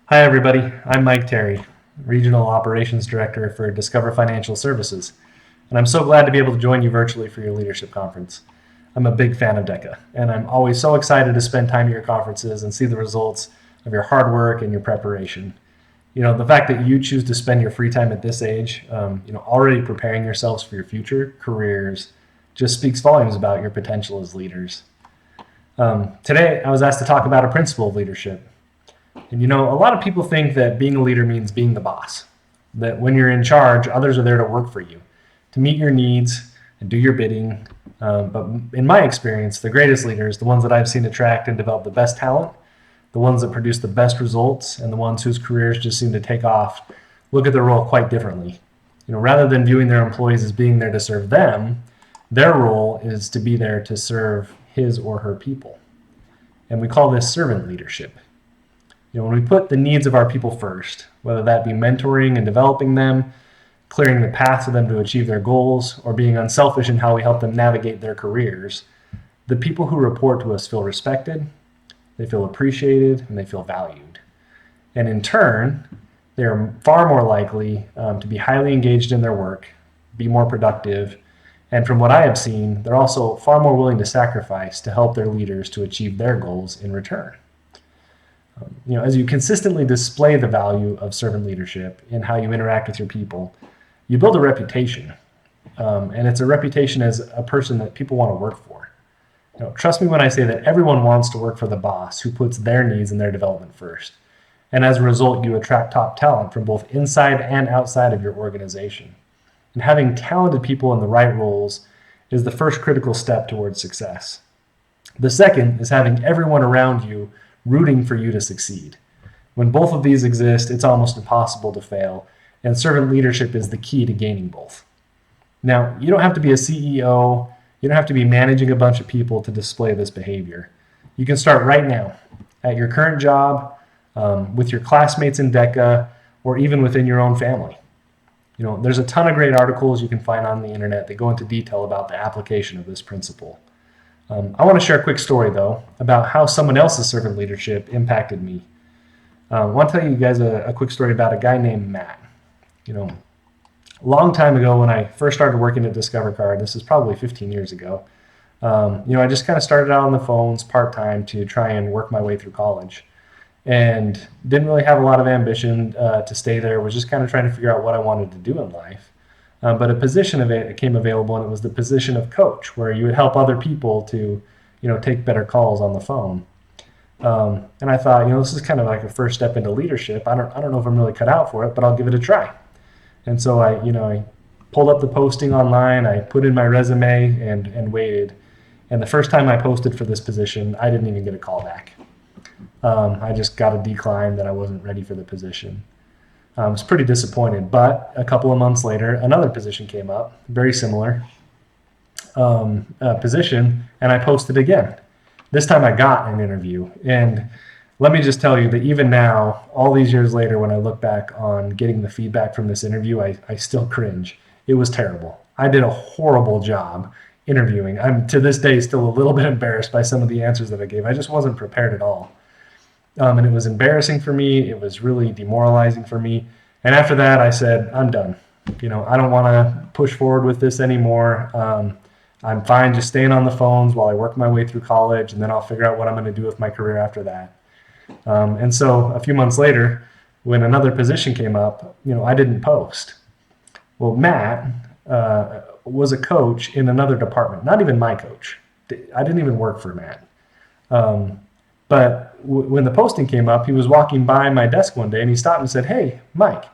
Hi, everybody. I'm Mike Terry, Regional Operations Director for Discover Financial Services, and I'm so glad to be able to join you virtually for your leadership conference. I'm a big fan of DECA, and I'm always so excited to spend time at your conferences and see the results of your hard work and your preparation. The fact that you choose to spend your free time at this age, already preparing yourselves for your future careers, just speaks volumes about your potential as leaders. Today, I was asked to talk about a principle of leadership. And a lot of people think that being a leader means being the boss, that when you're in charge, others are there to work for you, to meet your needs and do your bidding. But in my experience, the greatest leaders, the ones that I've seen attract and develop the best talent, the ones that produce the best results, and the ones whose careers just seem to take off, look at their role quite differently. Rather than viewing their employees as being there to serve them, their role is to be there to serve his or her people. And we call this servant leadership. When we put the needs of our people first, whether that be mentoring and developing them, clearing the path for them to achieve their goals, or being unselfish in how we help them navigate their careers, the people who report to us feel respected, they feel appreciated, and they feel valued. And in turn, they are far more likely to be highly engaged in their work, be more productive, and from what I have seen, they're also far more willing to sacrifice to help their leaders to achieve their goals in return. As you consistently display the value of servant leadership in how you interact with your people, you build a reputation. And it's a reputation as a person that people want to work for. Trust me when I say that everyone wants to work for the boss who puts their needs and their development first. And as a result, you attract top talent from both inside and outside of your organization. And having talented people in the right roles is the first critical step towards success. The second is having everyone around you rooting for you to succeed. When both of these exist, it's almost impossible to fail, and servant leadership is the key to gaining both. Now, you don't have to be a CEO, you don't have to be managing a bunch of people to display this behavior. You can start right now at your current job, with your classmates in DECA, or even within your own family. There's a ton of great articles you can find on the internet that go into detail about the application of this principle. I want to share a quick story, though, about how someone else's servant leadership impacted me. I want to tell you guys a quick story about a guy named Matt. A long time ago when I first started working at Discover Card, this is probably 15 years ago, I just kind of started out on the phones part-time to try and work my way through college. And didn't really have a lot of ambition to stay there, was just kind of trying to figure out what I wanted to do in life. But a position of it came available, and it was the position of coach, where you would help other people to, take better calls on the phone. And I thought, this is kind of like a first step into leadership. I don't know if I'm really cut out for it, but I'll give it a try. And so I pulled up the posting online, I put in my resume and waited. And the first time I posted for this position, I didn't even get a call back. I just got a decline that I wasn't ready for the position. I was pretty disappointed, but a couple of months later, another position came up, very similar position, and I posted again. This time I got an interview, and let me just tell you that even now, all these years later, when I look back on getting the feedback from this interview, I still cringe. It was terrible. I did a horrible job interviewing. I'm to this day still a little bit embarrassed by some of the answers that I gave. I just wasn't prepared at all. And it was embarrassing for me. It was really demoralizing for me. And after that, I said, I'm done. I don't want to push forward with this anymore. I'm fine just staying on the phones while I work my way through college, and then I'll figure out what I'm going to do with my career after that. And so a few months later, when another position came up, I didn't post. Well, Matt was a coach in another department, not even my coach. I didn't even work for Matt. But when the posting came up, he was walking by my desk one day and he stopped and said, "Hey, Mike,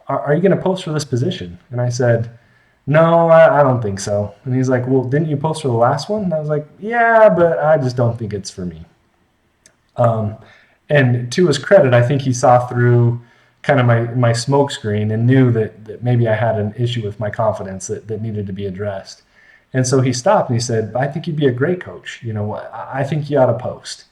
are you going to post for this position?" And I said, "No, I don't think so." And he's like, "Well, didn't you post for the last one?" And I was like, "Yeah, but I just don't think it's for me." And to his credit, I think he saw through kind of my smoke screen and knew that maybe I had an issue with my confidence that needed to be addressed. And so he stopped and he said, "I think you'd be a great coach. I think you ought to post."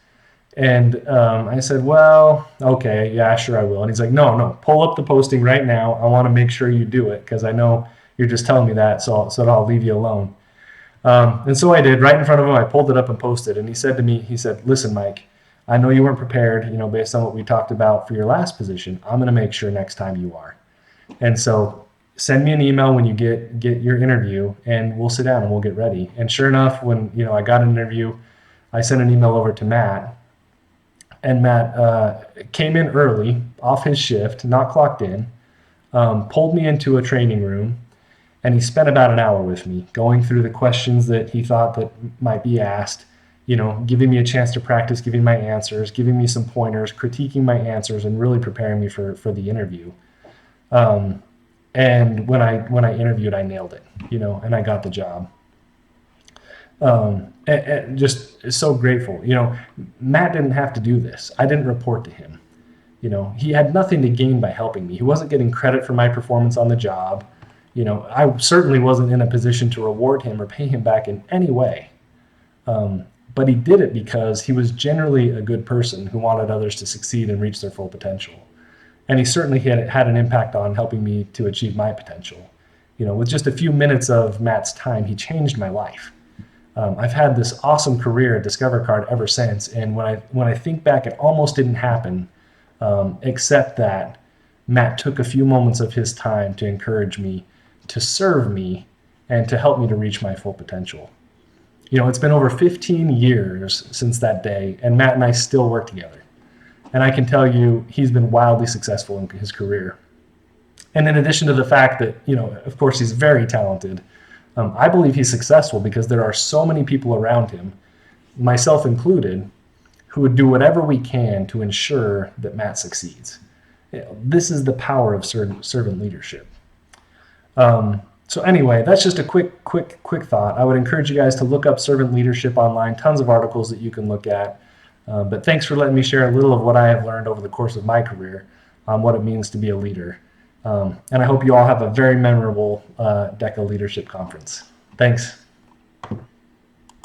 And I said, "Well, okay, yeah, sure I will." And he's like, no, pull up the posting right now. I want to make sure you do it because I know you're just telling me that, so I'll leave you alone. And so I did, right in front of him. I pulled it up and posted. And he said to me, "Listen, Mike, I know you weren't prepared, based on what we talked about for your last position. I'm going to make sure next time you are. And so send me an email when you get your interview, and we'll sit down and we'll get ready. And sure enough, when I got an interview, I sent an email over to Matt, and Matt came in early off his shift, not clocked in, pulled me into a training room, and he spent about an hour with me going through the questions that he thought that might be asked, giving me a chance to practice, giving my answers, giving me some pointers, critiquing my answers, and really preparing me for the interview. And when I interviewed, I nailed it, and I got the job. And just so grateful. Matt didn't have to do this. I didn't report to him. He had nothing to gain by helping me. He wasn't getting credit for my performance on the job. I certainly wasn't in a position to reward him or pay him back in any way. But he did it because he was generally a good person who wanted others to succeed and reach their full potential. And he certainly had an impact on helping me to achieve my potential. With just a few minutes of Matt's time, he changed my life. I've had this awesome career at Discover Card ever since. And when I think back, it almost didn't happen, except that Matt took a few moments of his time to encourage me, to serve me, and to help me to reach my full potential. It's been over 15 years since that day, and Matt and I still work together. And I can tell you, he's been wildly successful in his career. And in addition to the fact that, of course, he's very talented, I believe he's successful because there are so many people around him, myself included, who would do whatever we can to ensure that Matt succeeds. This is the power of servant leadership. So anyway, that's just a quick thought. I would encourage you guys to look up servant leadership online, tons of articles that you can look at. But thanks for letting me share a little of what I have learned over the course of my career on what it means to be a leader. And I hope you all have a very memorable DECA Leadership Conference. Thanks.